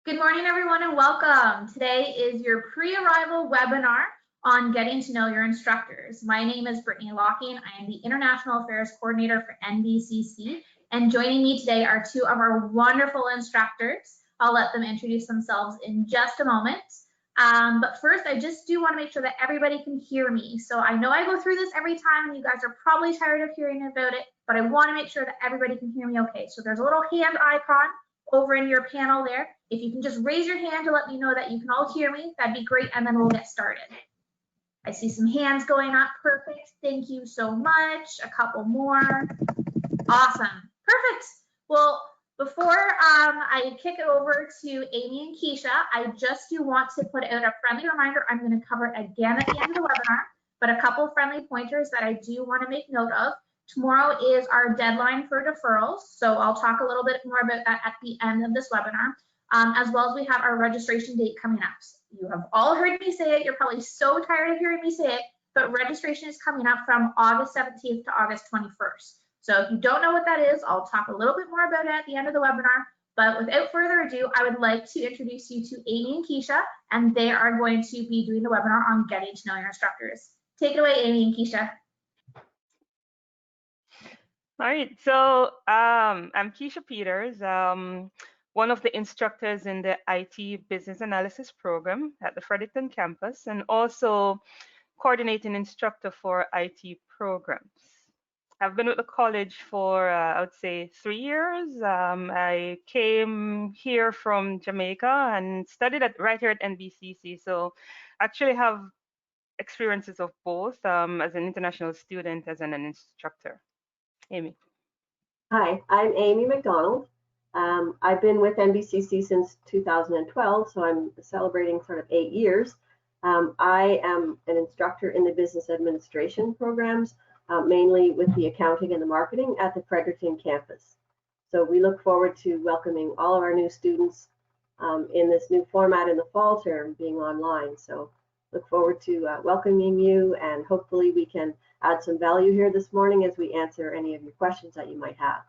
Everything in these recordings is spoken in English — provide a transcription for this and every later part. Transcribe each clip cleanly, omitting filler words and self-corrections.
Good morning, everyone, and welcome. Today is your pre-arrival webinar on getting to know your instructors. My name is Brittany Locking. I am the International Affairs Coordinator for NBCC, and joining me today are two of our wonderful instructors. I'll let them introduce themselves in just a moment. But first, I just do want to make sure that everybody can hear me. So I know I go through this every time, and you guys are probably tired of hearing about it, but I want to make sure that everybody can hear me okay. So there's a little hand icon over in your panel there. If you can just raise your hand to let me know that you can all hear me, that'd be great, and then we'll get started. I see some hands going up. Perfect. Thank you so much. A couple more. Awesome. Perfect. Well, before I kick it over to Amy and Keisha, I just do want to put out a friendly reminder. I'm going to cover it again at the end of the webinar, but a couple friendly pointers that I do want to make note of. Tomorrow is our deadline for deferrals, so I'll talk a little bit more about that at the end of this webinar, as well as we have our registration date coming up. So you have all heard me say it. You're probably so tired of hearing me say it, but registration is coming up from August 17th to August 21st. So if you don't know what that is, I'll talk a little bit more about it at the end of the webinar. But without further ado, I would like to introduce you to Amy and Keisha, and they are going to be doing the webinar on getting to know your instructors. Take it away, Amy and Keisha. All right, so I'm Keisha Peters, one of the instructors in the IT Business Analysis program at the Fredericton campus, and also coordinating instructor for IT programs. I've been with the college for, I would say, 3 years. I came here from Jamaica and studied right here at NBCC, so actually have experiences of both as an international student, as an instructor. Amy. Hi, I'm Amy McDonald. I've been with NBCC since 2012, so I'm celebrating sort of 8 years. I am an instructor in the business administration programs, mainly with the accounting and the marketing at the Fredericton campus. So we look forward to welcoming all of our new students in this new format in the fall term, being online. So look forward to welcoming you, and hopefully we can add some value here this morning as we answer any of your questions that you might have.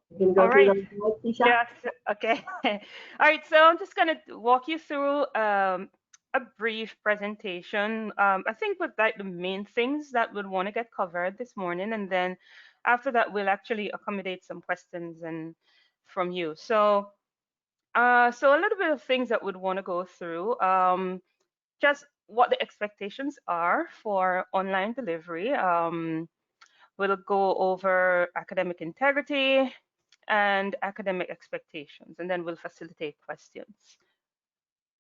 You can go All through right. those, Keisha? Yes. Okay. All right. So I'm just going to walk you through a brief presentation. I think with like the main things that we'd want to get covered this morning, and then after that we'll actually accommodate some questions and from you. So a little bit of things that we'd want to go through. Just what the expectations are for online delivery. We'll go over academic integrity and academic expectations, and then we'll facilitate questions.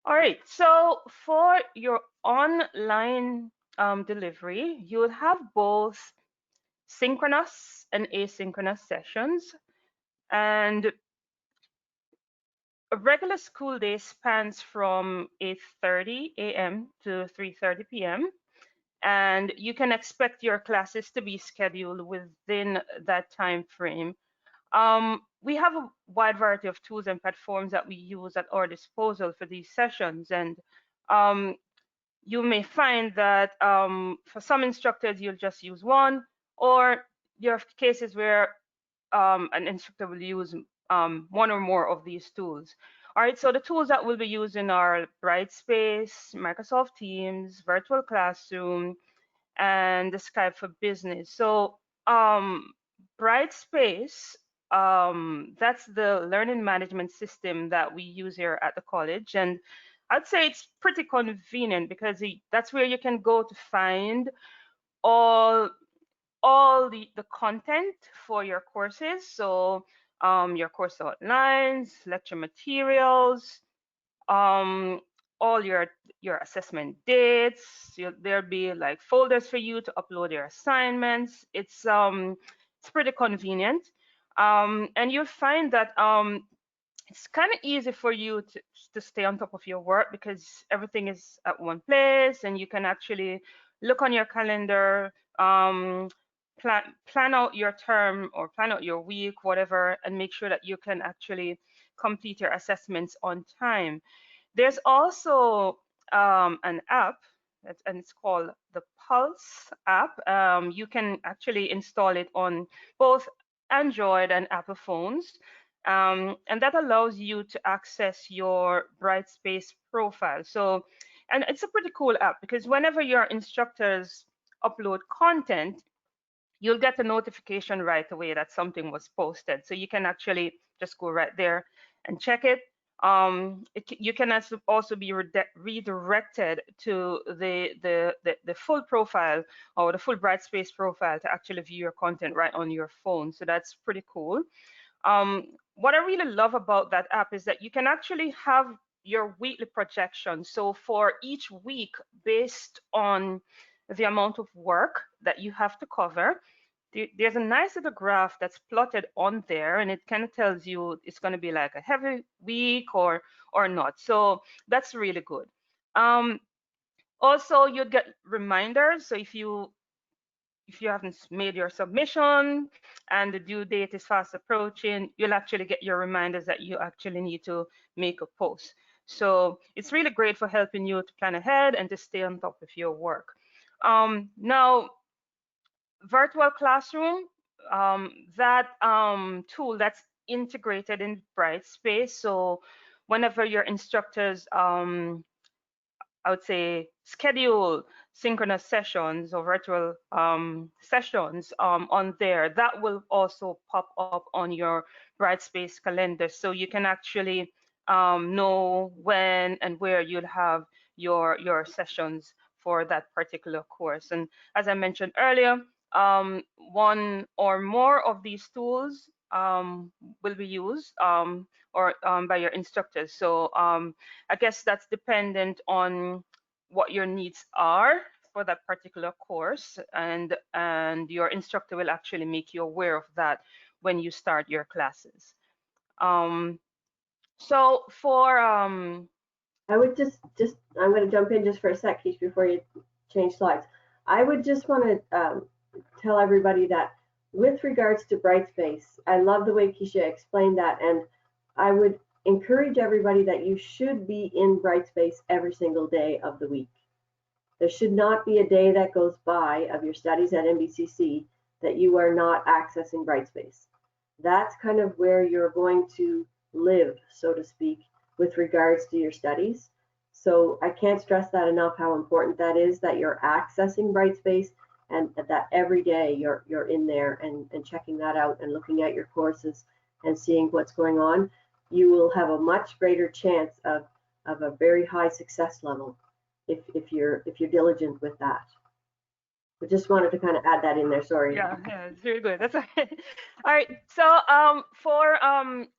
All right, so for your online delivery, you'll have both synchronous and asynchronous sessions, and a regular school day spans from 8:30 a.m. to 3:30 p.m. and you can expect your classes to be scheduled within that time frame. We have a wide variety of tools and platforms that we use at our disposal for these sessions, and you may find that for some instructors you'll just use one, or there are cases where an instructor will use one or more of these tools. All right, so the tools that we'll be using are Brightspace, Microsoft Teams, Virtual Classroom, and the Skype for Business. So Brightspace, that's the learning management system that we use here at the college. And I'd say it's pretty convenient because that's where you can go to find all the content for your courses. So your course outlines, lecture materials, all your assessment dates. There'll be like folders for you to upload your assignments. It's pretty convenient, and you'll find that it's kind of easy for you to stay on top of your work because everything is at one place, and you can actually look on your calendar, plan out your term or plan out your week, whatever, and make sure that you can actually complete your assessments on time. There's also an app, and it's called the Pulse app. You can actually install it on both Android and Apple phones. And that allows you to access your Brightspace profile. So, and it's a pretty cool app because whenever your instructors upload content, you'll get a notification right away that something was posted. So you can actually just go right there and check it. You can also be redirected to the full profile or the full Brightspace profile to actually view your content right on your phone. So that's pretty cool. What I really love about that app is that you can actually have your weekly projection. So for each week, based on the amount of work that you have to cover, there's a nice little graph that's plotted on there, and it kind of tells you it's going to be like a heavy week or not. So that's really good. Also, you'd get reminders. So if you haven't made your submission and the due date is fast approaching, you'll actually get your reminders that you actually need to make a post. So it's really great for helping you to plan ahead and to stay on top of your work. Now, virtual classroom, that tool that's integrated in Brightspace. So whenever your instructors, I would say, schedule synchronous sessions or virtual sessions on there, that will also pop up on your Brightspace calendar. So you can actually know when and where you'll have your sessions for that particular course. And as I mentioned earlier, one or more of these tools will be used or by your instructors. So I guess that's dependent on what your needs are for that particular course, and your instructor will actually make you aware of that when you start your classes. So for I would just I'm going to jump in just for a sec, Keish, before you change slides. I would just want to tell everybody that with regards to Brightspace, I love the way Keisha explained that, and I would encourage everybody that you should be in Brightspace every single day of the week. There should not be a day that goes by of your studies at NBCC that you are not accessing Brightspace. That's kind of where you're going to live, so to speak, with regards to your studies. So I can't stress that enough, how important that is, that you're accessing Brightspace and that every day you're in there and checking that out and looking at your courses and seeing what's going on. You will have a much greater chance of a very high success level if you're diligent with that. I just wanted to kind of add that in there. Sorry. yeah, it's very good. That's all right. All right. So for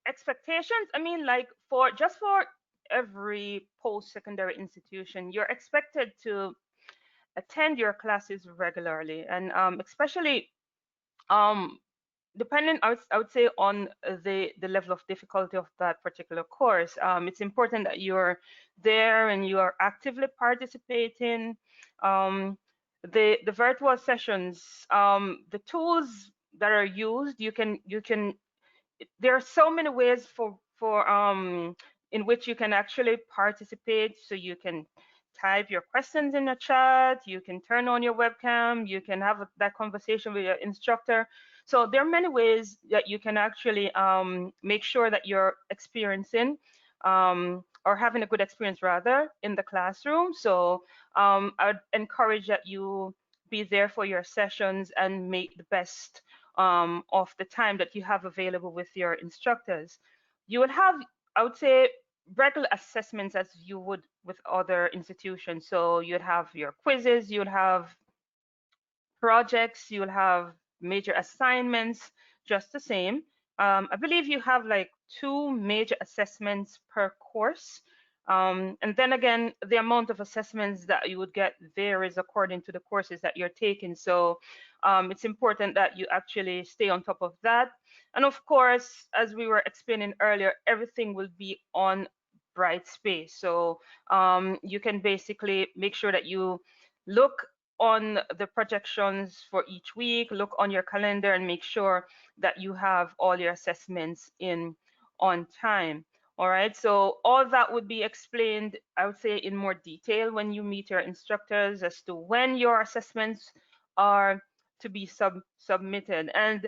expectations, I mean, like for just for every post-secondary institution, you're expected to attend your classes regularly, and especially depending, I would say, on the level of difficulty of that particular course. It's important that you're there and you are actively participating. The virtual sessions, the tools that are used, you can there are so many ways for in which you can actually participate. So you can type your questions in the chat, you can turn on your webcam, you can have that conversation with your instructor. So there are many ways that you can actually make sure that you're experiencing or having a good experience rather in the classroom. So I would encourage that you be there for your sessions and make the best of the time that you have available with your instructors. You will have, I would say, regular assessments as you would with other institutions. So you'd have your quizzes, you'd have projects, you'll have major assignments, just the same. I believe you have like 2 major assessments per course. And then again, the amount of assessments that you would get varies according to the courses that you're taking. So it's important that you actually stay on top of that. And of course, as we were explaining earlier, everything will be on Brightspace. So you can basically make sure that you look on the projections for each week, look on your calendar and make sure that you have all your assessments in on time. All right, so all that would be explained, I would say, in more detail when you meet your instructors as to when your assessments are to be submitted. And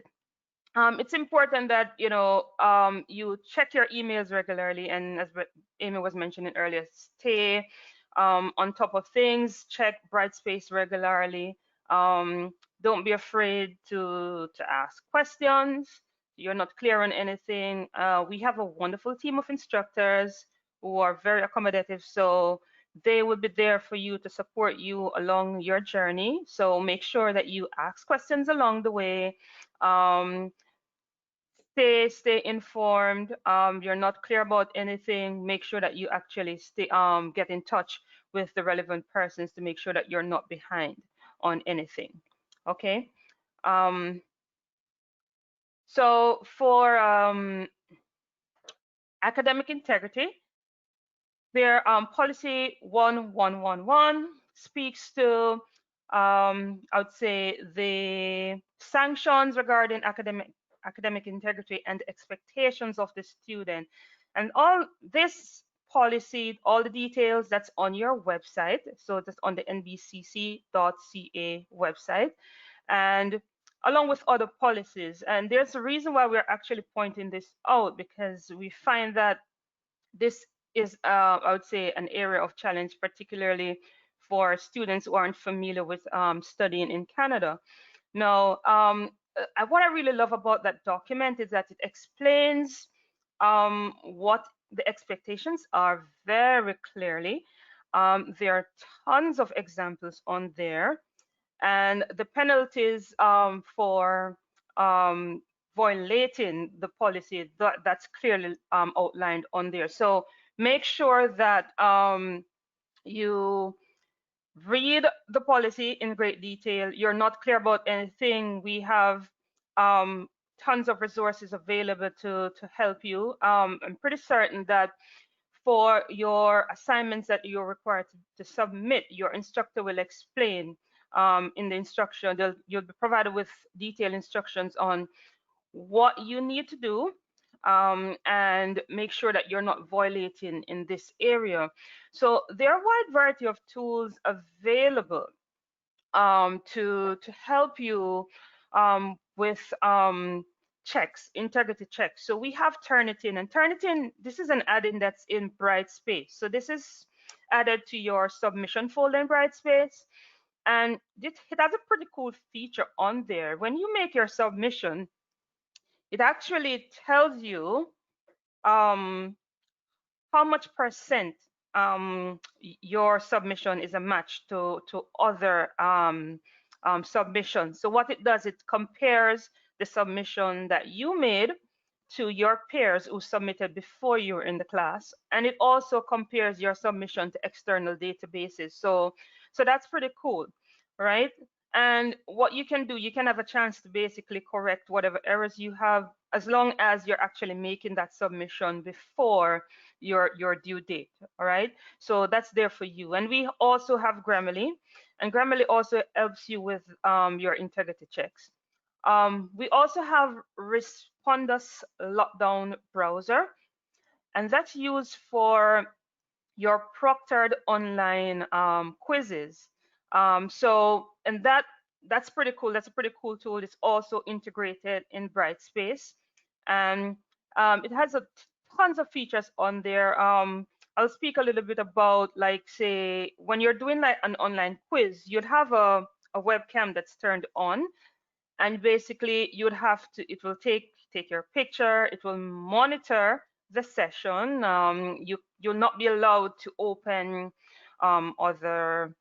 it's important that you check your emails regularly, and as Amy was mentioning earlier, stay on top of things. Check Brightspace regularly. Don't be afraid to ask questions. You're not clear on anything. We have a wonderful team of instructors who are very accommodative, so they will be there for you to support you along your journey. So make sure that you ask questions along the way. Um, stay informed. You're not clear about anything, make sure that you actually stay get in touch with the relevant persons to make sure that you're not behind on anything. Okay. um, so for academic integrity, their policy 1111 speaks to, I would say, the sanctions regarding academic integrity and expectations of the student. And all this policy, all the details, that's on your website. So that's on the nbcc.ca website, and along with other policies. And there's a reason why we're actually pointing this out, because we find that this is, I would say, an area of challenge, particularly for students who aren't familiar with studying in Canada. Now, what I really love about that document is that it explains what the expectations are very clearly. There are tons of examples on there, and the penalties for violating the policy, that's clearly outlined on there. So make sure that you read the policy in great detail. You're not clear about anything, we have tons of resources available to help you. I'm pretty certain that for your assignments that you're required to submit, your instructor will explain in the instruction. You'll be provided with detailed instructions on what you need to do, and make sure that you're not violating in this area. So there are a wide variety of tools available to help you with checks, integrity checks. So we have Turnitin, and Turnitin, this is an add-in that's in Brightspace. So this is added to your submission folder in Brightspace, and it has a pretty cool feature on there. When you make your submission, it actually tells you how much percent your submission is a match to other submissions. So what it does, it compares the submission that you made to your peers who submitted before you were in the class, and it also compares your submission to external databases. So that's pretty cool, right? And what you can do, you can have a chance to basically correct whatever errors you have, as long as you're actually making that submission before your due date. All right, so that's there for you. And we also have Grammarly, and Grammarly also helps you with your integrity checks. We also have Respondus Lockdown Browser, and that's used for your proctored online quizzes. And that's pretty cool. That's a pretty cool tool. It's also integrated in Brightspace, and it has tons of features on there. I'll speak a little bit about, like, say, when you're doing like an online quiz, you'd have a webcam that's turned on, and basically you'd have to, it will take your picture, it will monitor the session. You'll not be allowed to open other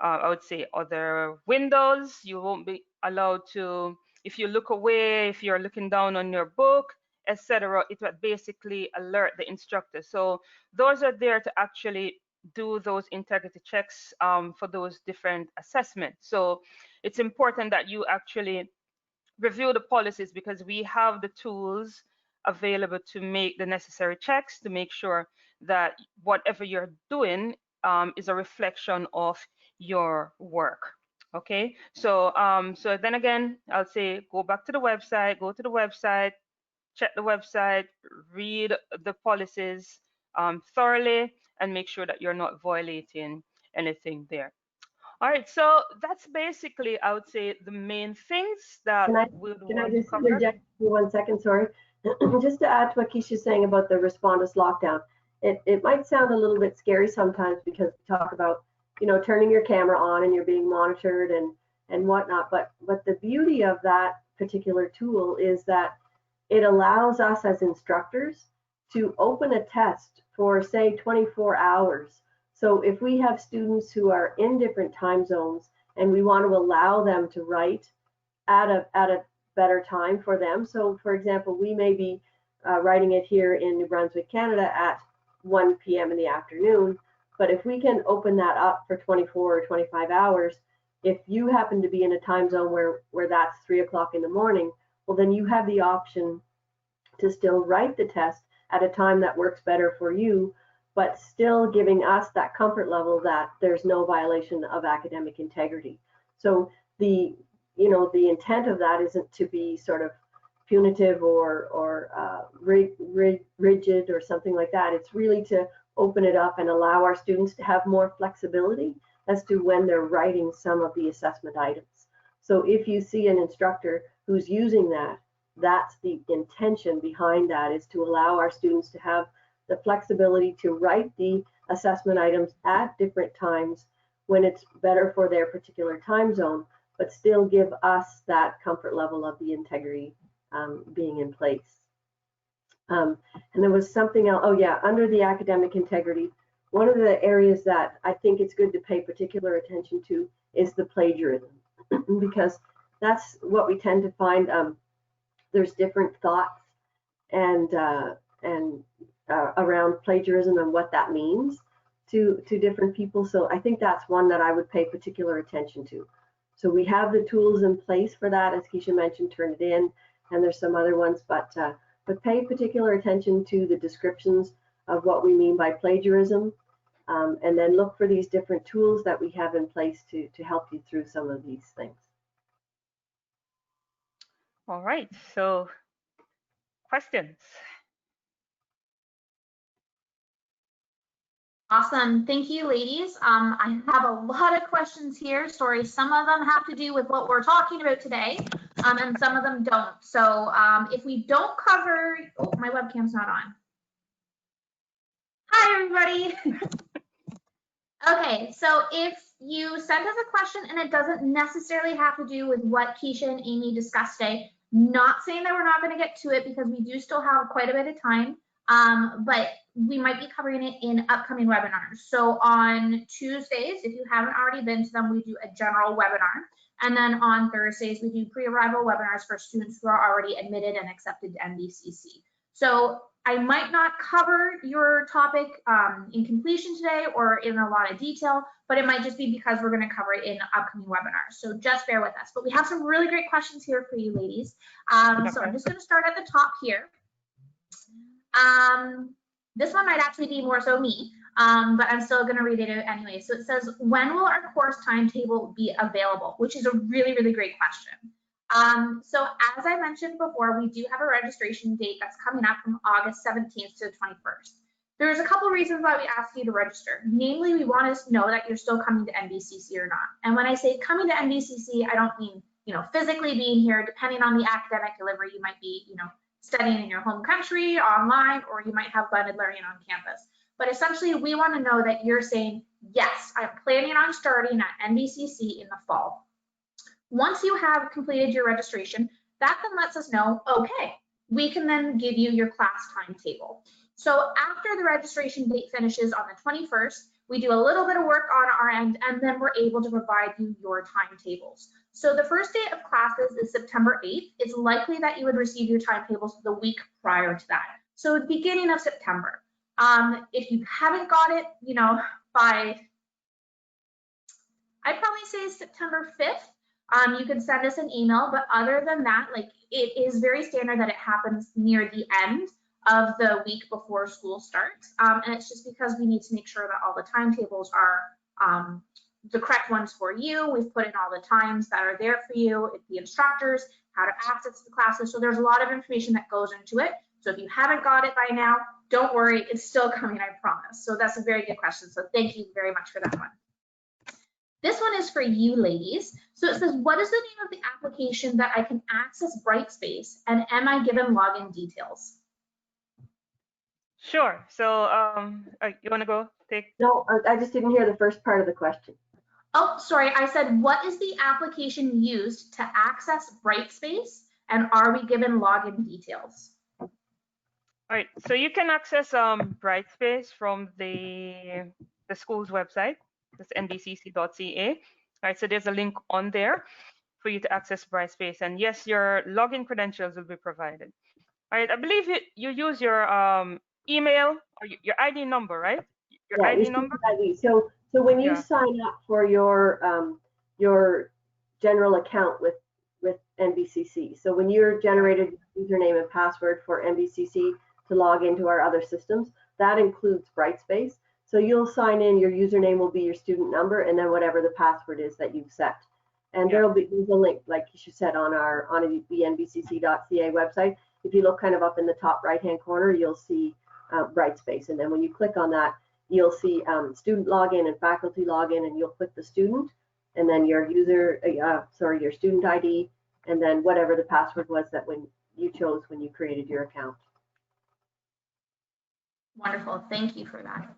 I would say other windows. You won't be allowed to, if you look away, if you're looking down on your book, etc. It will basically alert the instructor. So those are there to actually do those integrity checks for those different assessments. So it's important that you actually review the policies, because we have the tools available to make the necessary checks to make sure that whatever you're doing is a reflection of your work. Okay, so so then again, I'll say go back to the website, go to the website, check the website, read the policies thoroughly, and make sure that you're not violating anything there. All right, so that's basically, I would say, the main things that Can I, we'd can I want to just cover. interject for 1 second? Sorry. Just to add to what Keisha's saying about the respondus lockdown, it might sound a little bit scary sometimes because we talk about, turning your camera on and you're being monitored and whatnot. But the beauty of that particular tool is that it allows us as instructors to open a test for, say, 24 hours. So if we have students who are in different time zones and we want to allow them to write at a better time for them. So for example, we may be writing it here in New Brunswick, Canada at 1 p.m. in the afternoon. But if we can open that up for 24 or 25 hours, if you happen to be in a time zone where that's 3 o'clock in the morning, well, then you have the option to still write the test at a time that works better for you, but still giving us that comfort level that there's no violation of academic integrity. So the intent of that isn't to be sort of punitive or rigid or something like that. It's really to open it up and allow our students to have more flexibility as to when they're writing some of the assessment items. So if you see an instructor who's using that, that's the intention behind that, is to allow our students to have the flexibility to write the assessment items at different times when it's better for their particular time zone, but still give us that comfort level of the integrity being in place. And there was something else. Oh yeah, under the academic integrity, one of the areas that I think it's good to pay particular attention to is the plagiarism, because that's what we tend to find. There's different thoughts and around plagiarism and what that means to different people. So I think that's one that I would pay particular attention to. So we have the tools in place for that, as Keisha mentioned, Turnitin, and there's some other ones, but pay particular attention to the descriptions of what we mean by plagiarism, and then look for these different tools that we have in place to help you through some of these things. All right, so questions? Awesome. Thank you, ladies. I have a lot of questions here. Sorry, some of them have to do with what we're talking about today, and some of them don't. So if we don't cover, oh, my webcam's not on. Hi, everybody. Okay, so if you send us a question and it doesn't necessarily have to do with what Keisha and Amy discussed today, not saying that we're not going to get to it because we do still have quite a bit of time, but we might be covering it in upcoming webinars. So on Tuesdays, if you haven't already been to them, we do a general webinar. And then on Thursdays, we do pre-arrival webinars for students who are already admitted and accepted to NBCC. So I might not cover your topic in completion today or in a lot of detail, but it might just be because we're going to cover it in upcoming webinars. So just bear with us. But we have some really great questions here for you, ladies. So I'm just going to start at the top here. This one might actually be more so me, but I'm still going to read it anyway. So it says, when will our course timetable be available? Which is a really, really great question. So as I mentioned before, we do have a registration date that's coming up from August 17th to the 21st. There's a couple reasons why we ask you to register. Namely, we want to know that you're still coming to NBCC or not. And when I say coming to NBCC, I don't mean, physically being here. Depending on the academic delivery, you might be, studying in your home country, online, or you might have blended learning on campus. But essentially, we want to know that you're saying, yes, I'm planning on starting at NBCC in the fall. Once you have completed your registration, that then lets us know, okay, we can then give you your class timetable. So after the registration date finishes on the 21st, we do a little bit of work on our end, and then we're able to provide you your timetables. So the first day of classes is September 8th. It's likely that you would receive your timetables the week prior to that. So the beginning of September. If you haven't got it, by, I'd probably say September 5th, you can send us an email, but other than that, it is very standard that it happens near the end of the week before school starts. And it's just because we need to make sure that all the timetables are the correct ones for you. We've put in all the times that are there for you, the instructors, how to access the classes. So there's a lot of information that goes into it. So if you haven't got it by now, don't worry, it's still coming, I promise. So that's a very good question. So thank you very much for that one. This one is for you ladies. So it says, what is the name of the application that I can access Brightspace, and am I given login details? Sure. So, you want to go take? No, I just didn't hear the first part of the question. Oh, sorry. I said, what is the application used to access Brightspace, and are we given login details? All right. So you can access Brightspace from the school's website. That's nbcc.ca. All right. So there's a link on there for you to access Brightspace, and yes, your login credentials will be provided. All right. I believe you use your email or your ID number, right? Your Yeah, your ID number. student ID. So when you Yeah. sign up for your general account with NBCC, so when you're generated username and password for NBCC to log into our other systems, that includes Brightspace. So you'll sign in, your username will be your student number, and then whatever the password is that you've set. And there's a link, like you said, on the nbcc.ca website. If you look kind of up in the top right-hand corner, you'll see Brightspace, and then when you click on that, you'll see student login and faculty login, and you'll click the student, and then your your student ID, and then whatever the password was that when you chose when you created your account. Wonderful. Thank you for that.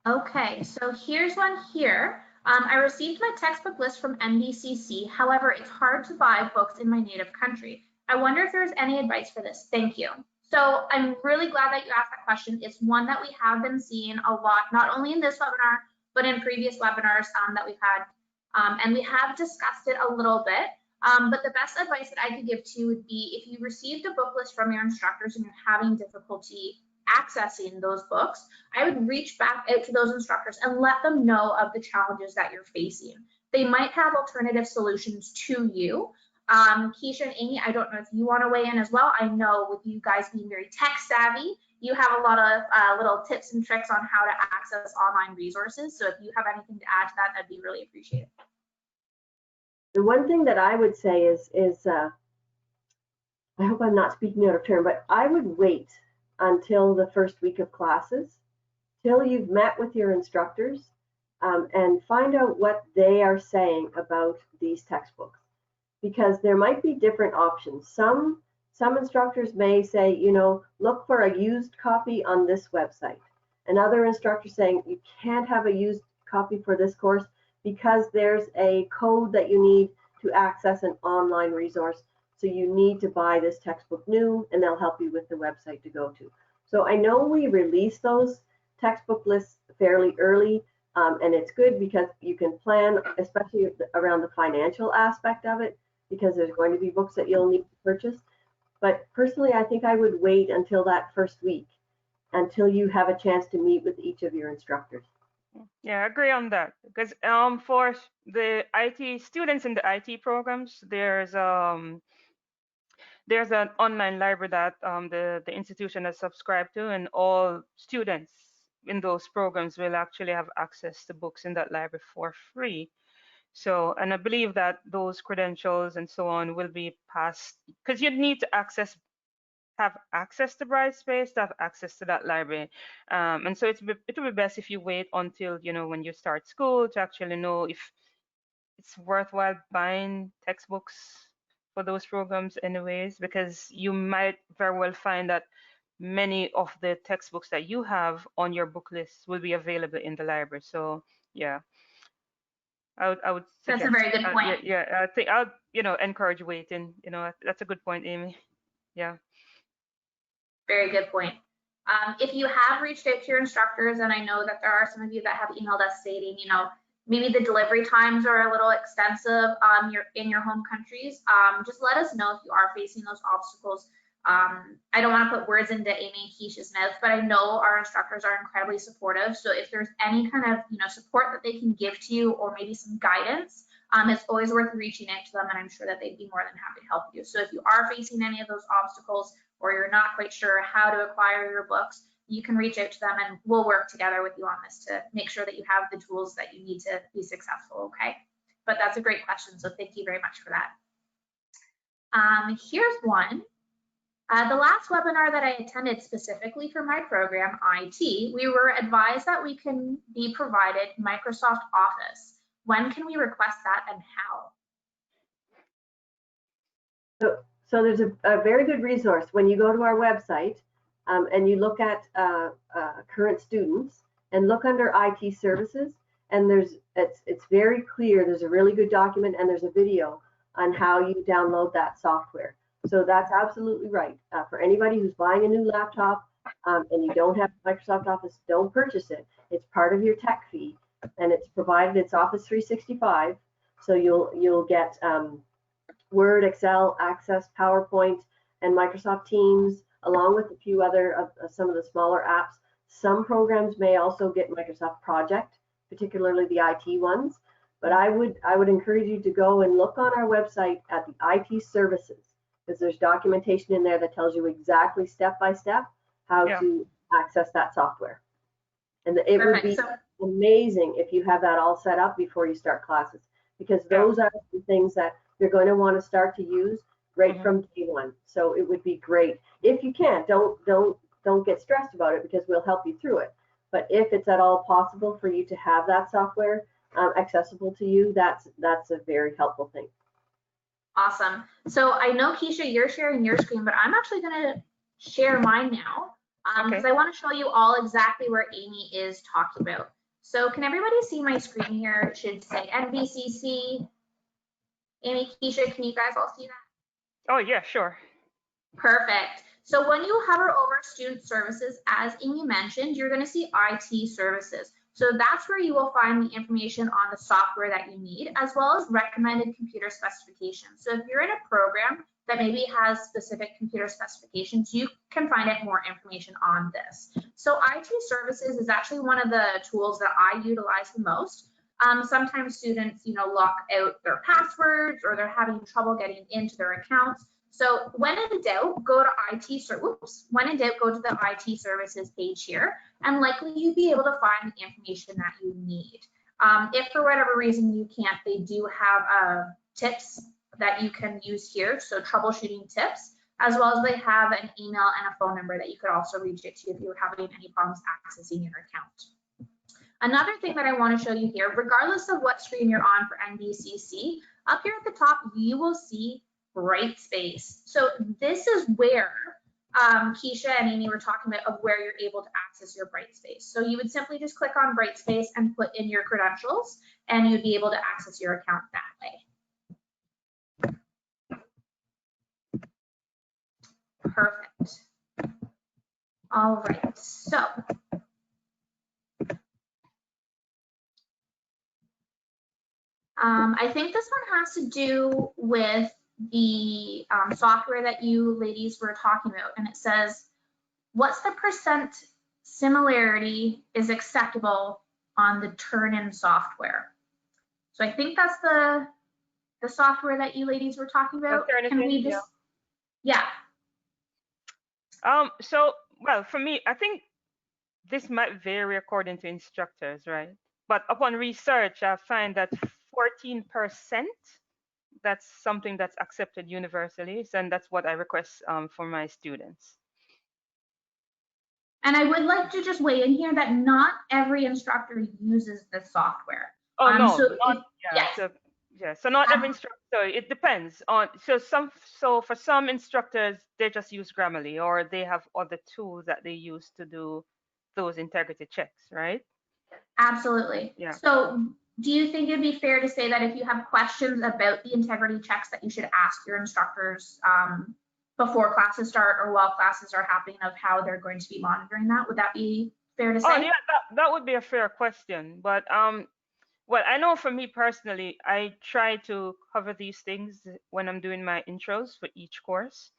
Okay, so here's one here. I received my textbook list from NBCC. However, it's hard to buy books in my native country. I wonder if there's any advice for this. Thank you. So I'm really glad that you asked that question. It's one that we have been seeing a lot, not only in this webinar, but in previous webinars that we've had. And we have discussed it a little bit. But the best advice that I could give to you would be, if you received a book list from your instructors and you're having difficulty accessing those books, I would reach back out to those instructors and let them know of the challenges that you're facing. They might have alternative solutions to you. Keisha and Amy, I don't know if you want to weigh in as well. I know with you guys being very tech savvy, you have a lot of little tips and tricks on how to access online resources. So if you have anything to add to that, that'd be really appreciated. The one thing that I would say is I hope I'm not speaking out of turn, but I would wait until the first week of classes, till you've met with your instructors, and find out what they are saying about these textbooks, because there might be different options. Some instructors may say, look for a used copy on this website. Another instructor saying you can't have a used copy for this course because there's a code that you need to access an online resource. So you need to buy this textbook new, and they'll help you with the website to go to. So I know we release those textbook lists fairly early, and it's good because you can plan, especially around the financial aspect of it, because there's going to be books that you'll need to purchase. But personally, I think I would wait until that first week, until you have a chance to meet with each of your instructors. Yeah, I agree on that, because for the IT students in the IT programs, there's an online library that the institution has subscribed to, and all students in those programs will actually have access to books in that library for free. So, and I believe that those credentials and so on will be passed, because you need to have access to Brightspace to have access to that library. And so it will be best if you wait until, when you start school, to actually know if it's worthwhile buying textbooks for those programs anyways, because you might very well find that many of the textbooks that you have on your book list will be available in the library. So yeah, I would suggest. That's a very good point. I think I would, encourage waiting. That's a good point, Amy. Yeah. Very good point. If you have reached out to your instructors, and I know that there are some of you that have emailed us stating, maybe the delivery times are a little extensive in your home countries, just let us know if you are facing those obstacles. I don't want to put words into Amy and Keisha's mouth, but I know our instructors are incredibly supportive. So if there's any kind of support that they can give to you, or maybe some guidance, it's always worth reaching out to them, and I'm sure that they'd be more than happy to help you. So if you are facing any of those obstacles, or you're not quite sure how to acquire your books, you can reach out to them, and we'll work together with you on this to make sure that you have the tools that you need to be successful, okay? But that's a great question, so thank you very much for that. Here's one. The last webinar that I attended specifically for my program, IT, we were advised that we can be provided Microsoft Office. when can we request that and how? So there's a very good resource when you go to our website and you look at current students and look under IT services, and it's very clear. There's a really good document and there's a video on how you download that software. So that's absolutely right. For anybody who's buying a new laptop and you don't have Microsoft Office, don't purchase it. It's part of your tech fee, and it's provided. It's Office 365, so you'll get Word, Excel, Access, PowerPoint, and Microsoft Teams, along with a few other of some of the smaller apps. Some programs may also get Microsoft Project, particularly the IT ones. But I would encourage you to go and look on our website at the IT services, because there's documentation in there that tells you exactly step by step how to access that software. And it would be amazing if you have that all set up before you start classes, because those are the things that you're going to want to start to use right from day one. So it would be great. If you can't, don't get stressed about it, because we'll help you through it. But if it's at all possible for you to have that software accessible to you, that's a very helpful thing. Awesome. So I know, Keisha, you're sharing your screen, but I'm actually going to share mine now because I want to show you all exactly where Amy is talking about. So can everybody see my screen here? It should say NBCC. Amy, Keisha, can you guys all see that? Oh, yeah, sure. Perfect. So when you hover over student services, as Amy mentioned, you're going to see IT services. So that's where you will find the information on the software that you need, as well as recommended computer specifications. So if you're in a program that maybe has specific computer specifications, you can find out more information on this. So IT services is actually one of the tools that I utilize the most. Sometimes students, lock out their passwords, or they're having trouble getting into their accounts. So when in doubt, go to when in doubt, go to the IT services page here, and likely you'll be able to find the information that you need. If for whatever reason you can't, they do have tips that you can use here, so troubleshooting tips, as well as they have an email and a phone number that you could also reach it to if you're having any problems accessing your account. Another thing that I want to show you here, regardless of what screen you're on for NBCC, up here at the top, you will see Brightspace. So this is where Keisha and Amy were talking about, of where you're able to access your Brightspace. So you would simply just click on Brightspace and put in your credentials, and you'd be able to access your account that way. Perfect. All right, so I think this one has to do with the software that you ladies were talking about, and it says, what's the percent similarity is acceptable on the turn-in software? So I think that's the software that you ladies were talking about. Can we just, So, well, for me, I think this might vary according to instructors, right? But upon research, I find that 14%, that's something that's accepted universally, and that's what I request for my students. And I would like to just weigh in here that not every instructor uses this software. Oh, no, so not every instructor, it depends on, so for some instructors, they just use Grammarly, or they have other tools that they use to do those integrity checks, right? Absolutely. Yeah. So do you think it'd be fair to say that if you have questions about the integrity checks, that you should ask your instructors before classes start or while classes are happening, of how they're going to be monitoring that? Would that be fair to say? Oh, yeah, that would be a fair question. But well, I know for me personally, I try to cover these things when I'm doing my intros for each course,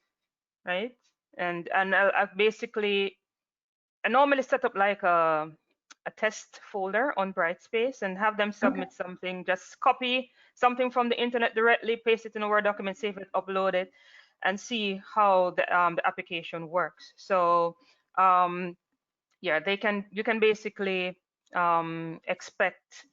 right? And I normally set up like a test folder on Brightspace and have them submit something, just copy something from the internet directly, paste it in a Word document, save it, upload it, and see how the application works. So yeah, you can basically expect,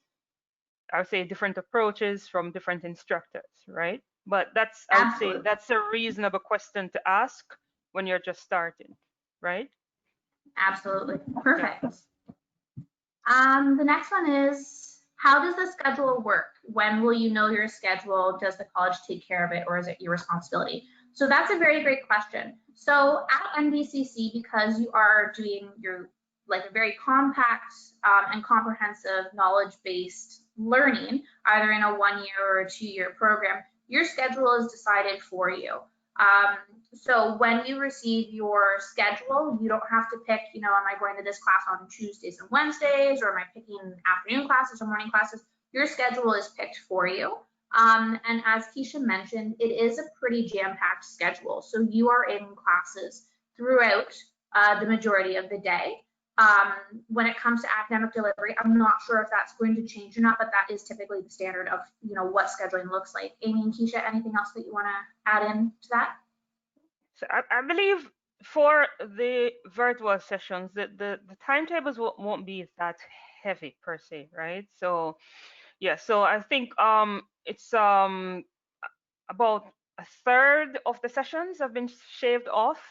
I would say, different approaches from different instructors, right? But I would say that's a reasonable question to ask when you're just starting, right? Absolutely. Perfect. The next one is, how does the schedule work? When will you know your schedule? Does the college take care of it, or is it your responsibility? So that's a very great question. So at NBCC, because you are doing your like a very compact and comprehensive knowledge-based learning, either in a 1-year or a 2-year program, your schedule is decided for you. So when you receive your schedule, you don't have to pick, am I going to this class on Tuesdays and Wednesdays, or am I picking afternoon classes or morning classes? Your schedule is picked for you. And as Keisha mentioned, it is a pretty jam-packed schedule. So you are in classes throughout the majority of the day. When it comes to academic delivery, I'm not sure if that's going to change or not, but that is typically the standard of, what scheduling looks like. Amy and Keisha, anything else that you want to add in to that? So I believe for the virtual sessions, the timetables won't be that heavy per se, right? So yeah, so I think it's about a third of the sessions have been shaved off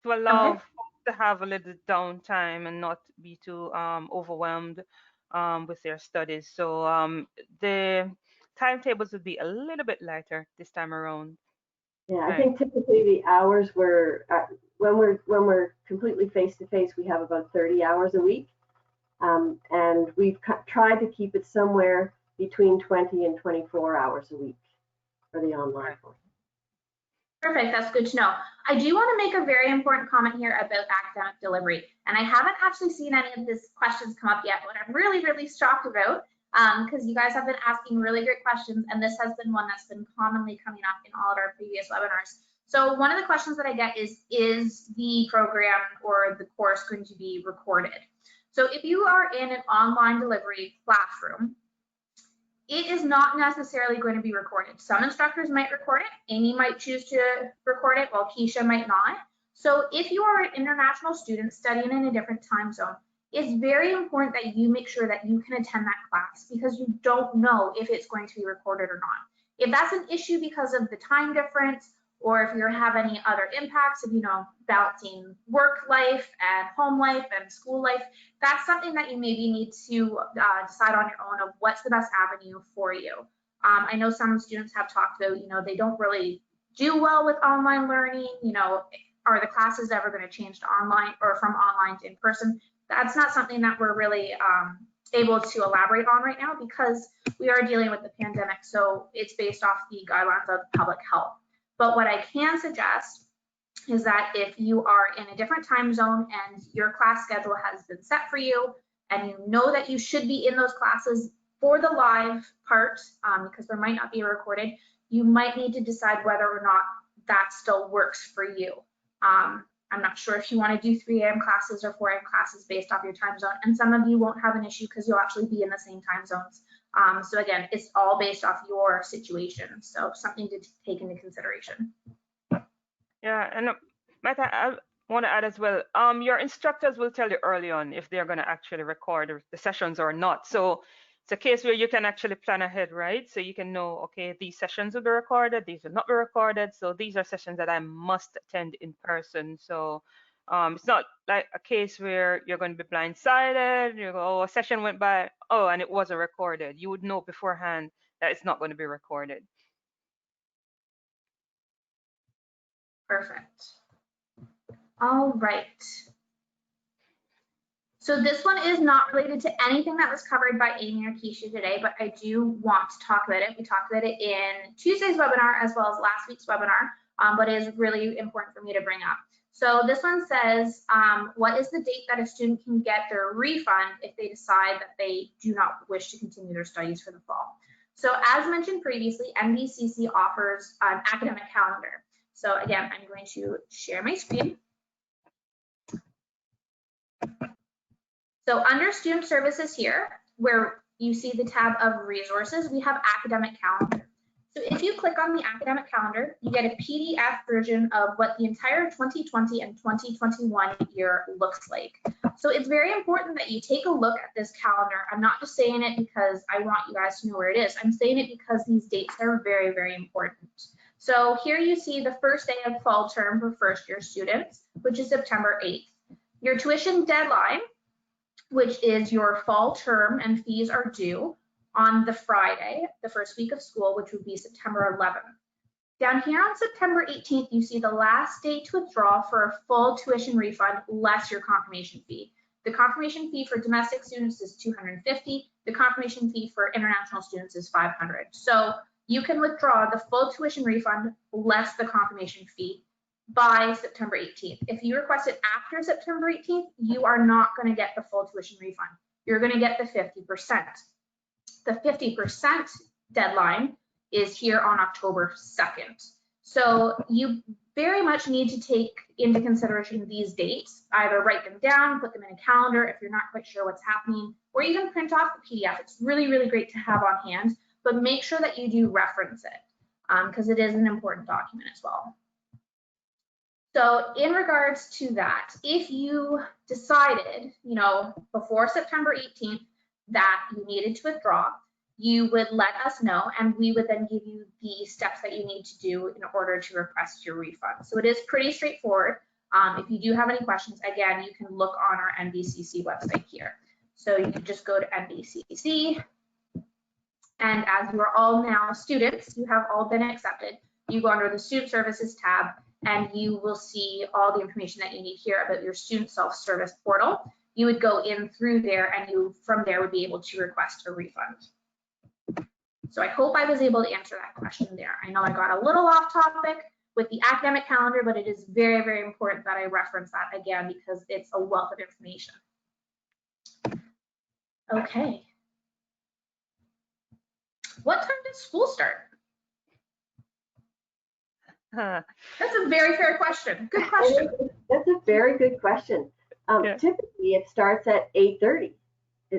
to allow folks to have a little downtime and not be too overwhelmed with their studies. So the timetables would be a little bit lighter this time around. Yeah, I Right. think typically the hours were when we're completely face to face, we have about 30 hours a week, and we've tried to keep it somewhere between 20 and 24 hours a week for the online portion. Perfect, that's good to know. I do want to make a very important comment here about academic delivery, and I haven't actually seen any of these questions come up yet, but I'm really, really shocked about, because you guys have been asking really great questions, and this has been one that's been commonly coming up in all of our previous webinars. So one of the questions that I get is the program or the course going to be recorded? So if you are in an online delivery classroom, it is not necessarily going to be recorded. Some instructors might record it. Amy might choose to record it, while Keisha might not. So if you are an international student studying in a different time zone, it's very important that you make sure that you can attend that class, because you don't know if it's going to be recorded or not. If that's an issue because of the time difference, or if you have any other impacts of, balancing work life and home life and school life, that's something that you maybe need to decide on your own of what's the best avenue for you. I know some students have talked about, they don't really do well with online learning. Are the classes ever going to change to online or from online to in person? That's not something that we're really able to elaborate on right now, because we are dealing with the pandemic. So it's based off the guidelines of public health. But what I can suggest is that if you are in a different time zone and your class schedule has been set for you, and you know that you should be in those classes for the live part, because there might not be a recorded, you might need to decide whether or not that still works for you. I'm not sure if you want to do 3 a.m. classes or 4 a.m. classes based off your time zone, and some of you won't have an issue because you'll actually be in the same time zones. So again, it's all based off your situation. So something to take into consideration. Yeah, and Meta, I want to add as well, your instructors will tell you early on if they're going to actually record the sessions or not. So it's a case where you can actually plan ahead, right? So you can know, okay, these sessions will be recorded, these will not be recorded. So these are sessions that I must attend in person. So it's not like a case where you're going to be blindsided. You go, oh, a session went by, oh, and it wasn't recorded. You would know beforehand that it's not going to be recorded. Perfect. All right. So this one is not related to anything that was covered by Amy or Keisha today, but I do want to talk about it. We talked about it in Tuesday's webinar as well as last week's webinar, but it is really important for me to bring up. So this one says, what is the date that a student can get their refund if they decide that they do not wish to continue their studies for the fall? So as mentioned previously, NBCC offers an academic calendar. So again, I'm going to share my screen. So under student services here, where you see the tab of resources, we have academic calendar. So if you click on the academic calendar, you get a PDF version of what the entire 2020 and 2021 year looks like. So it's very important that you take a look at this calendar. I'm not just saying it because I want you guys to know where it is. I'm saying it because these dates are very, very important. So here you see the first day of fall term for first year students, which is September 8th. Your tuition deadline, which is your fall term and fees are due, on the Friday, the first week of school, which would be September 11th. Down here on September 18th, you see the last day to withdraw for a full tuition refund less your confirmation fee. The confirmation fee for domestic students is $250. The confirmation fee for international students is $500. So you can withdraw the full tuition refund less the confirmation fee by September 18th. If you request it after September 18th, you are not going to get the full tuition refund. You're going to get the 50%. The 50% deadline is here on October 2nd. So you very much need to take into consideration these dates. Either write them down, put them in a calendar if you're not quite sure what's happening, or even print off the PDF. It's really, really great to have on hand, but make sure that you do reference it because it is an important document as well. So in regards to that, if you decided, before September 18th that you needed to withdraw, you would let us know, and we would then give you the steps that you need to do in order to request your refund. So it is pretty straightforward. If you do have any questions, again, you can look on our NBCC website here. So you can just go to NBCC, and as you are all now students, you have all been accepted, you go under the Student Services tab, and you will see all the information that you need here about your student self-service portal. You would go in through there, and you from there would be able to request a refund. So I hope I was able to answer that question there. I know I got a little off topic with the academic calendar, but it is very, very important that I reference that again because it's a wealth of information. Okay. What time does school start? That's a very fair question. Good question. That's a very good question. Yeah. Typically, it starts at 8:30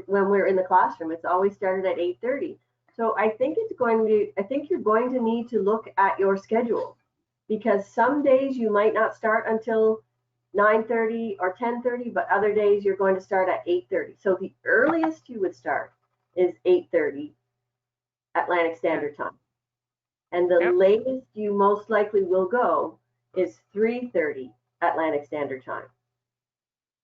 when we're in the classroom. It's always started at 8:30. So I think you're going to need to look at your schedule because some days you might not start until 9:30 or 10:30, but other days you're going to start at 8:30. So the earliest you would start is 8:30 Atlantic Standard Time. And the latest you most likely will go is 3:30 Atlantic Standard Time.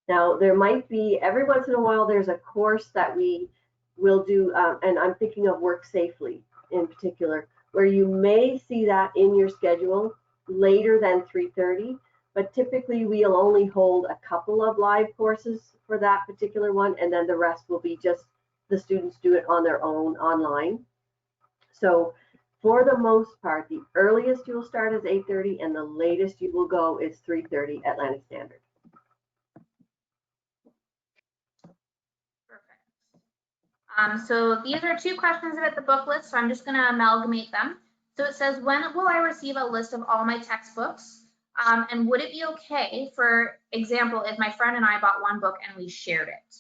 Now, there might be, every once in a while, there's a course that we will do, and I'm thinking of Work Safely in particular, where you may see that in your schedule later than 3:30, but typically we'll only hold a couple of live courses for that particular one, and then the rest will be just the students do it on their own online. So for the most part, the earliest you will start is 8:30, and the latest you will go is 3:30 Atlantic Standard. So these are two questions about the book list, so I'm just going to amalgamate them. So it says, when will I receive a list of all my textbooks? And would it be okay, for example, if my friend and I bought one book and we shared it?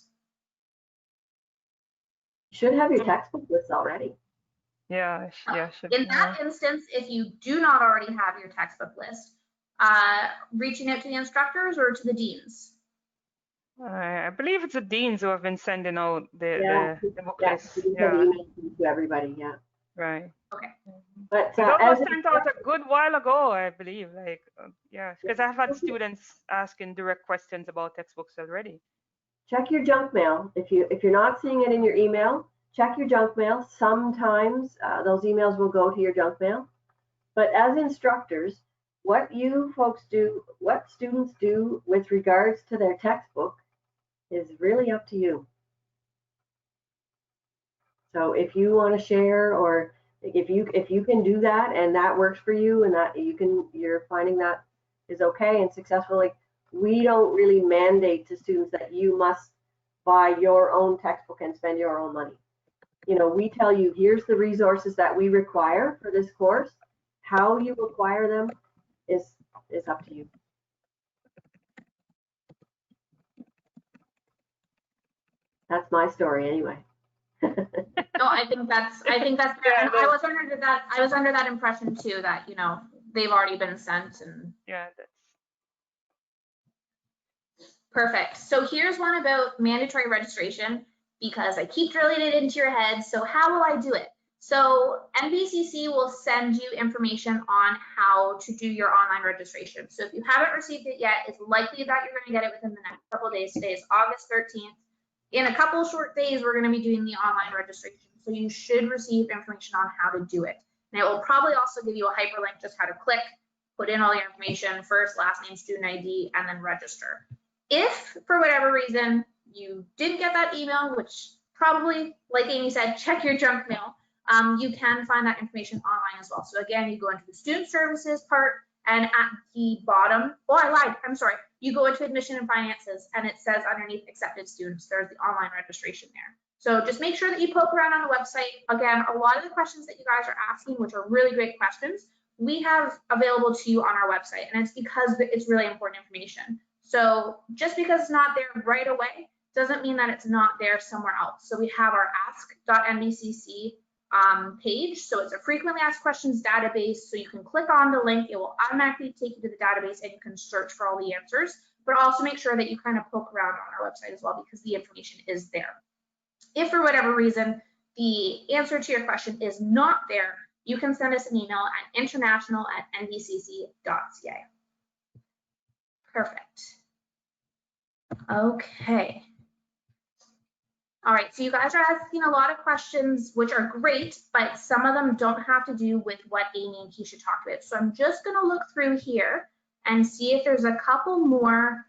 You should have your textbook list already. Yeah. In that instance, if you do not already have your textbook list, reaching out to the instructors or to the deans? I believe it's the deans who have been sending out the book list. Yeah, to everybody. Yeah. Right. Okay. But those were sent out a good while ago, I believe. Like, because I've had students asking direct questions about textbooks already. Check your junk mail. If you're not seeing it in your email, check your junk mail. Sometimes those emails will go to your junk mail. But as instructors, what you folks do, what students do with regards to their textbook is really up to you. So if you want to share, or if you can do that and that works for you, and that you're finding that is okay and successful, like, we don't really mandate to students that you must buy your own textbook and spend your own money. We tell you, here's the resources that we require for this course. How you acquire them is up to you. That's my story anyway. No, I think that's fair. And I was under that impression too, that they've already been sent. And that's perfect. So here's one about mandatory registration, because I keep drilling it into your head. So how will I do it? So NBCC will send you information on how to do your online registration. So if you haven't received it yet, it's likely that you're going to get it within the next couple of days. Today is August 13th. In a couple short days, we're going to be doing the online registration So you should receive information on how to do it. And it will probably also give you a hyperlink just how to click, put in all your information, first, last name, student ID, and then register. If for whatever reason you didn't get that email, which probably, like Amy said, check your junk mail, you can find that information online as well. So again, you go into the student services part, and at the bottom, oh, I lied, I'm sorry. You go into admission and finances, and it says underneath accepted students, there's the online registration there. So just make sure that you poke around on the website. Again, a lot of the questions that you guys are asking, which are really great questions, we have available to you on our website, and it's because it's really important information. So just because it's not there right away doesn't mean that it's not there somewhere else. So we have our ask.nbcc page. So it's a frequently asked questions database. So you can click on the link, it will automatically take you to the database and you can search for all the answers, but also make sure that you kind of poke around on our website as well because the information is there. If for whatever reason the answer to your question is not there, you can send us an email at international@nbcc.ca. Perfect. Okay. All right, so you guys are asking a lot of questions, which are great, but some of them don't have to do with what Amy and Keisha talked about. So I'm just going to look through here and see if there's a couple more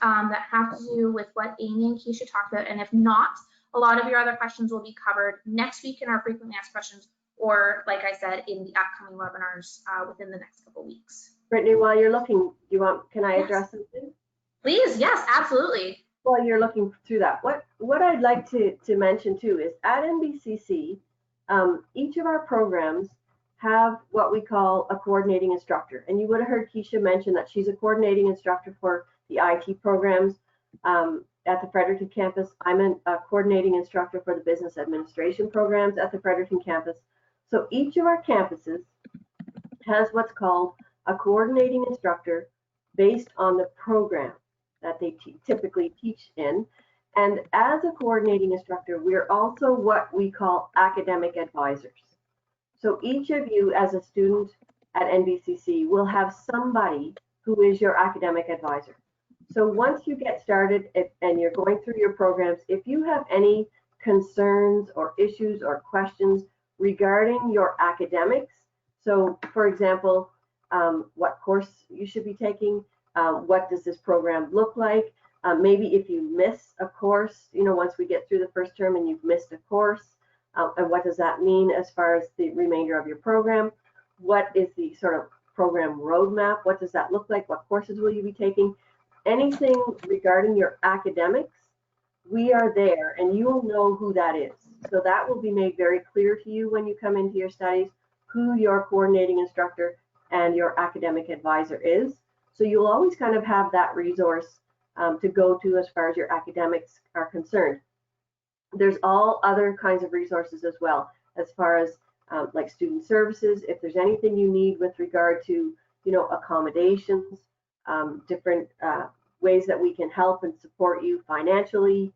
that have to do with what Amy and Keisha talked about. And if not, a lot of your other questions will be covered next week in our frequently asked questions, or like I said, in the upcoming webinars within the next couple weeks. Brittany, while you're looking, can I address something? Please, yes, absolutely. While you're looking through that, what I'd like to mention too is at NBCC, each of our programs have what we call a coordinating instructor. And you would have heard Keisha mention that she's a coordinating instructor for the IT programs at the Fredericton campus. I'm a coordinating instructor for the business administration programs at the Fredericton campus. So each of our campuses has what's called a coordinating instructor based on the program that they typically teach in. And as a coordinating instructor, we're also what we call academic advisors. So each of you as a student at NBCC will have somebody who is your academic advisor. So once you get started and you're going through your programs, if you have any concerns or issues or questions regarding your academics, so for example, what course you should be taking, what does this program look like? Maybe if you miss a course, once we get through the first term and you've missed a course, and what does that mean as far as the remainder of your program? What is the sort of program roadmap? What does that look like? What courses will you be taking? Anything regarding your academics, we are there and you will know who that is. So that will be made very clear to you when you come into your studies, who your coordinating instructor and your academic advisor is. So you'll always kind of have that resource to go to as far as your academics are concerned. There's all other kinds of resources as well, as far as like student services. If there's anything you need with regard to, accommodations, different ways that we can help and support you financially,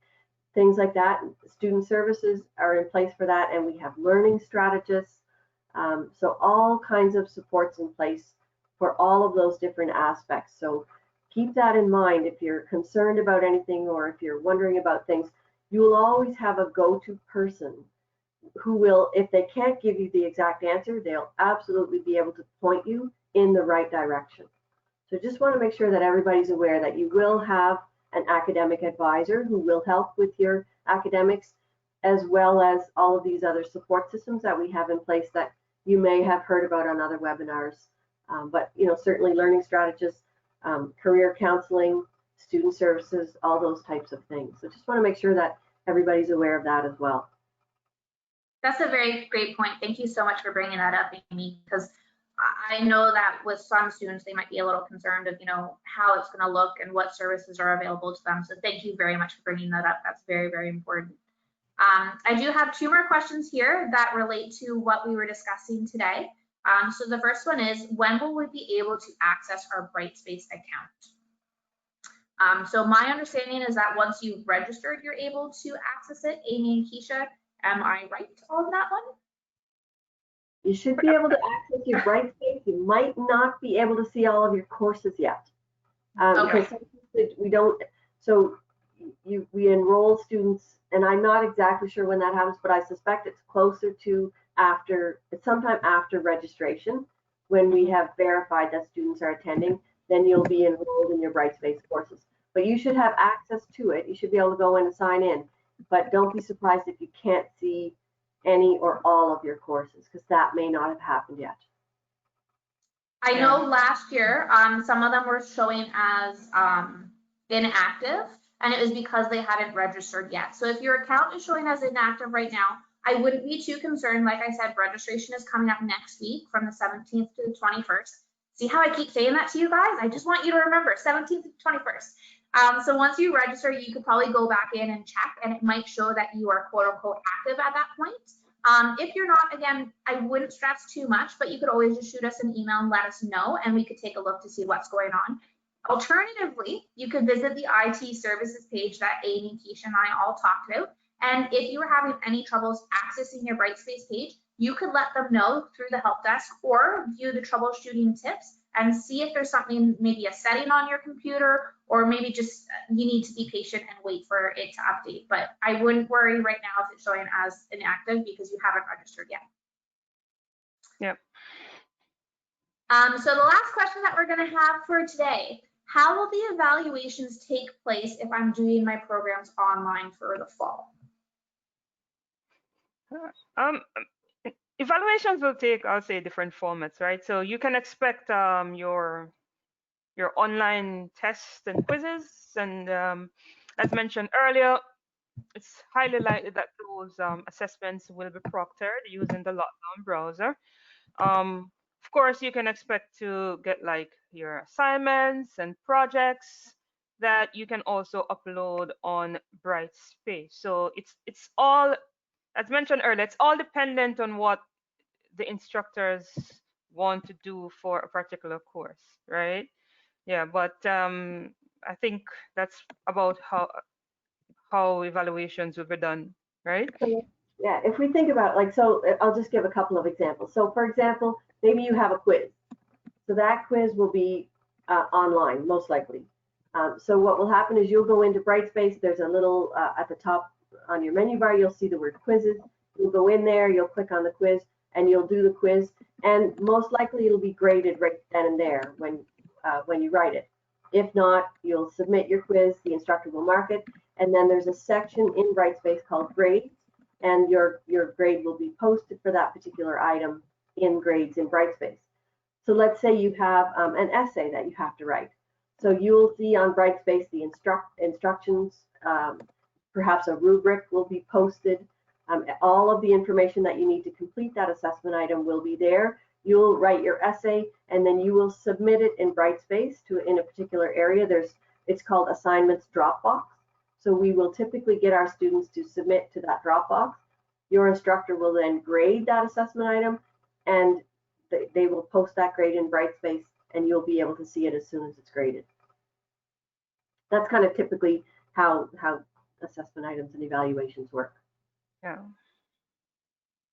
things like that. Student services are in place for that, and we have learning strategists. So all kinds of supports in place for all of those different aspects. So keep that in mind if you're concerned about anything or if you're wondering about things. You will always have a go-to person who will, if they can't give you the exact answer, they'll absolutely be able to point you in the right direction. So just want to make sure that everybody's aware that you will have an academic advisor who will help with your academics, as well as all of these other support systems that we have in place that you may have heard about on other webinars. But certainly learning strategists, career counseling, student services, all those types of things. So just want to make sure that everybody's aware of that as well. That's a very great point. Thank you so much for bringing that up, Amy, because I know that with some students, they might be a little concerned of, how it's going to look and what services are available to them. So thank you very much for bringing that up. That's very, very important. I do have two more questions here that relate to what we were discussing today. So the first one is, when will we be able to access our Brightspace account? So my understanding is that once you've registered, you're able to access it. Amy and Keisha, am I right on that one? You should be able to access your Brightspace. You might not be able to see all of your courses yet. Okay. Because we don't, so we enroll students, and I'm not exactly sure when that happens, but I suspect it's closer to it's sometime after registration, when we have verified that students are attending, then you'll be enrolled in your Brightspace courses. But you should have access to it. You should be able to go in and sign in, but don't be surprised if you can't see any or all of your courses, because that may not have happened yet. I know last year, some of them were showing as inactive, and it was because they hadn't registered yet. So if your account is showing as inactive right now, I wouldn't be too concerned. Like I said, registration is coming up next week from the 17th to the 21st. See how I keep saying that to you guys? I just want you to remember 17th to 21st. So once you register, you could probably go back in and check, and it might show that you are quote unquote active at that point. If you're not, again, I wouldn't stress too much, but you could always just shoot us an email and let us know, and we could take a look to see what's going on. Alternatively, you could visit the IT services page that Amy, Keisha, and I all talked about. And if you are having any troubles accessing your Brightspace page, you could let them know through the help desk or view the troubleshooting tips and see if there's something, maybe a setting on your computer, or maybe just you need to be patient and wait for it to update. But I wouldn't worry right now if it's showing as inactive because you haven't registered yet. Yep. So the last question that we're going to have for today, how will the evaluations take place if I'm doing my programs online for the fall? Evaluations will take, I'll say, different formats, right? So you can expect your online tests and quizzes, and as mentioned earlier, it's highly likely that those assessments will be proctored using the lockdown browser. Of course, you can expect to get like your assignments and projects that you can also upload on Brightspace. So it's all, as mentioned earlier, it's all dependent on what the instructors want to do for a particular course, right? Yeah, but I think that's about how evaluations will be done, right? So, yeah, if we think about like, so I'll just give a couple of examples. So for example, maybe you have a quiz. So that quiz will be online, most likely. So what will happen is you'll go into Brightspace. There's a little, at the top on your menu bar, you'll see the word quizzes. You'll go in there, you'll click on the quiz, and you'll do the quiz. And most likely it'll be graded right then and there when you write it. If not, you'll submit your quiz, the instructor will mark it, and then there's a section in Brightspace called grades, and your grade will be posted for that particular item in grades in Brightspace. So let's say you have an essay that you have to write. So you'll see on Brightspace the instructions, perhaps a rubric will be posted. All of the information that you need to complete that assessment item will be there. You'll write your essay, and then you will submit it in Brightspace in a particular area. It's called Assignments Dropbox. So we will typically get our students to submit to that Dropbox. Your instructor will then grade that assessment item, and they will post that grade in Brightspace, and you'll be able to see it as soon as it's graded. That's kind of typically how assessment items and evaluations work. Yeah.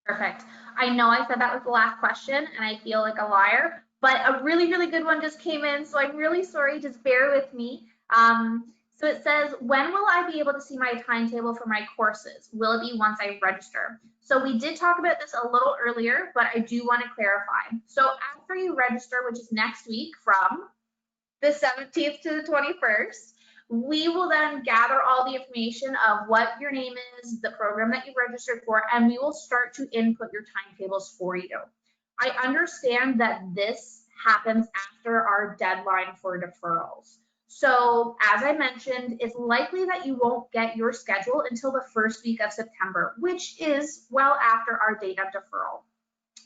Perfect. I know I said that was the last question, and I feel like a liar, but a really, really good one just came in, so I'm really sorry. Just bear with me. So it says, when will I be able to see my timetable for my courses? Will it be once I register? So we did talk about this a little earlier, but I do want to clarify. So after you register, which is next week from the 17th to the 21st, we will then gather all the information of what your name is, the program that you registered for, and we will start to input your timetables for you. I understand that this happens after our deadline for deferrals. So as I mentioned, it's likely that you won't get your schedule until the first week of September, which is well after our date of deferral.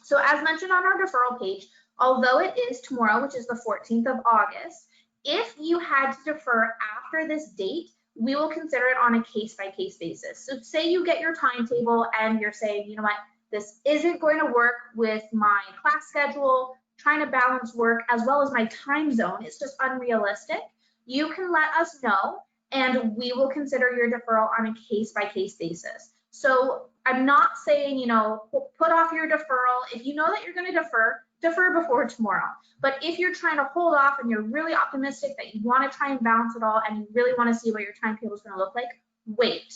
So as mentioned on our deferral page, although it is tomorrow, which is the 14th of August, if you had to defer after this date, we will consider it on a case-by-case basis. So say you get your timetable and you're saying, you know what, this isn't going to work with my class schedule, trying to balance work as well as my time zone, it's just unrealistic. You can let us know and we will consider your deferral on a case-by-case basis. So I'm not saying, you know, put off your deferral. If you know that you're going to defer, defer before tomorrow. But if you're trying to hold off and you're really optimistic that you want to try and balance it all and you really want to see what your timetable is going to look like, wait.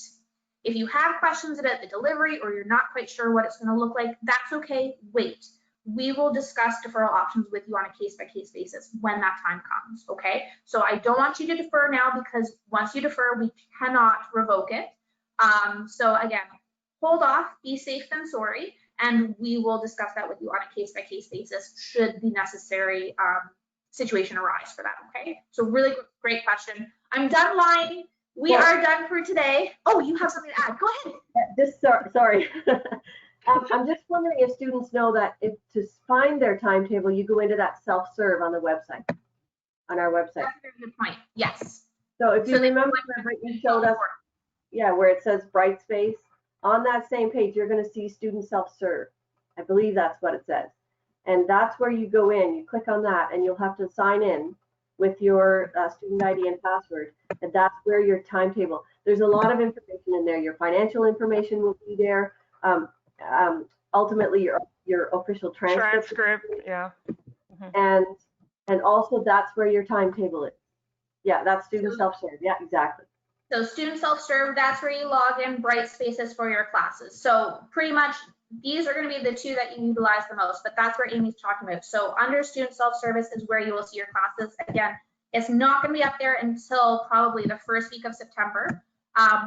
If you have questions about the delivery or you're not quite sure what it's going to look like, that's okay, wait. We will discuss deferral options with you on a case-by-case basis when that time comes, okay? So I don't want you to defer now because once you defer, we cannot revoke it. So again, hold off, be safe than sorry, and we will discuss that with you on a case-by-case basis should the necessary situation arise for that, okay? So really great question. I'm done lying. We are done for today. Oh, you have something to add. Go ahead. Sorry. I'm just wondering if students know that if to find their timetable, you go into that self-serve on the website, on our website. That's a very good point. Yes. So if you remember where you showed us, yeah, where it says Brightspace, on that same page, you're going to see student self-serve. I believe that's what it says. And that's where you go in, you click on that, and you'll have to sign in with your student ID and password. And that's where your timetable, there's a lot of information in there. Your financial information will be there. Ultimately, your official transcript. Yeah. And also that's where your timetable is. Yeah, that's student self-serve. Yeah, exactly. So student self-serve, that's where you log in. Brightspace is for your classes. So pretty much these are going to be the two that you utilize the most, but that's where Amy's talking about. So under student self-service is where you will see your classes. Again, it's not going to be up there until probably the first week of September.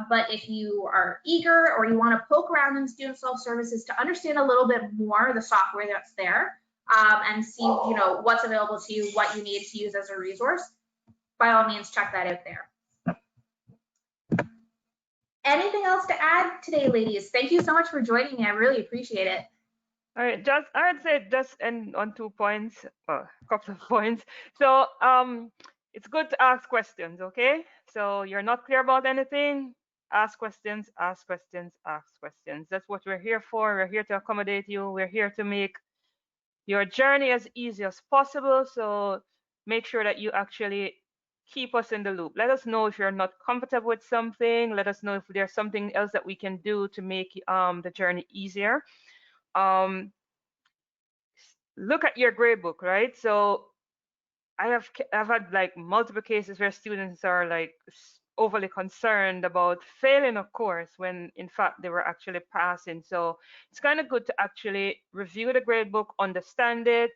But if you are eager or you want to poke around in student self-services to understand a little bit more the software that's there and see, you know, what's available to you, what you need to use as a resource, by all means, check that out there. Anything else to add today, ladies? Thank you so much for joining me. I really appreciate it. All right, I'd say just end on 2 points, a couple of points. So it's good to ask questions, okay? So you're not clear about anything, ask questions, ask questions, ask questions. That's what we're here for. We're here to accommodate you. We're here to make your journey as easy as possible. So make sure that you actually keep us in the loop. Let us know if you're not comfortable with something. Let us know if there's something else that we can do to make the journey easier. Look at your gradebook, right? So I've had like multiple cases where students are like overly concerned about failing a course when in fact they were actually passing. So it's kind of good to actually review the gradebook, understand it,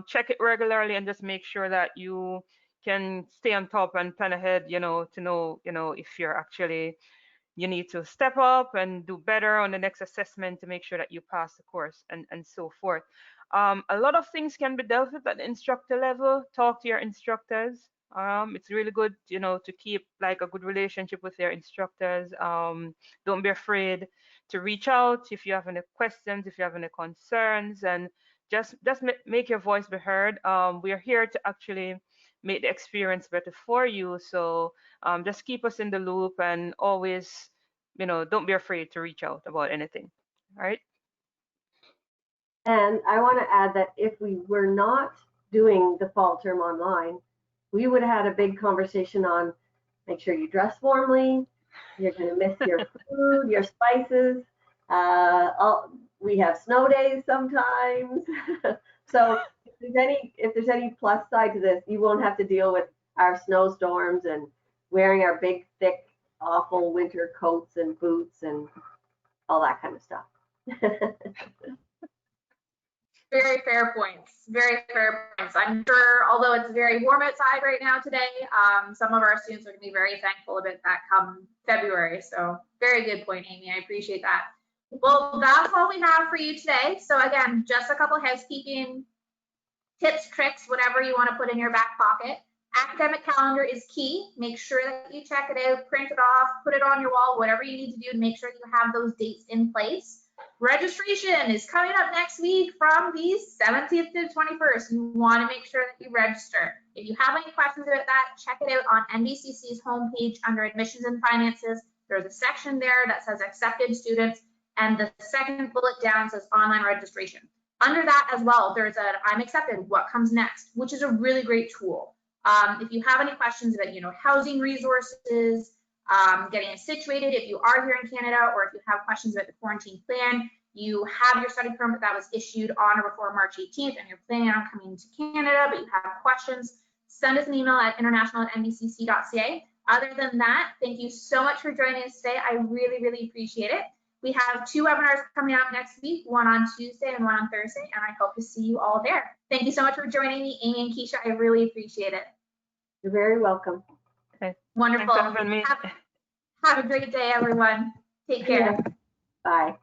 check it regularly, and just make sure that you can stay on top and plan ahead, you know, to know, you know, if you're actually, you need to step up and do better on the next assessment to make sure that you pass the course and so forth. A lot of things can be dealt with at the instructor level. Talk to your instructors. It's really good, you know, to keep like a good relationship with your instructors. Don't be afraid to reach out if you have any questions, if you have any concerns, and just make your voice be heard. We are here to actually make the experience better for you. So just keep us in the loop and always, you know, don't be afraid to reach out about anything. All right. And I want to add that if we were not doing the fall term online, we would have had a big conversation on make sure you dress warmly. You're going to miss your food, your spices. We have snow days sometimes. So if there's any plus side to this, you won't have to deal with our snowstorms and wearing our big, thick, awful winter coats and boots and all that kind of stuff. Very fair points. Very fair points. I'm sure, although it's very warm outside right now today, some of our students are going to be very thankful about that come February. So very good point, Amy. I appreciate that. Well, that's all we have for you today. So again, just a couple housekeeping tips, tricks, whatever you want to put in your back pocket. Academic calendar is key. Make sure that you check it out, print it off, put it on your wall, whatever you need to do to make sure you have those dates in place. Registration is coming up next week from the 17th to 21st. You want to make sure that you register. If you have any questions about that, check it out on NBCC's homepage under admissions and finances. There's a section there that says accepted students, and the second bullet down says online registration. Under that as well, there's a I'm accepted, what comes next, which is a really great tool. If you have any questions about, you know, housing resources, getting situated if you are here in Canada, or if you have questions about the quarantine plan, you have your study permit that was issued on or before March 18th and you're planning on coming to Canada, but you have questions, send us an email at international@nbcc.ca. Other than that, thank you so much for joining us today. I really, really appreciate it. We have 2 webinars coming up next week, one on Tuesday and one on Thursday, and I hope to see you all there. Thank you so much for joining me, Amy and Keisha. I really appreciate it. You're very welcome. Okay. Wonderful. Thanks for having me. Have a great day, everyone. Take care. Bye.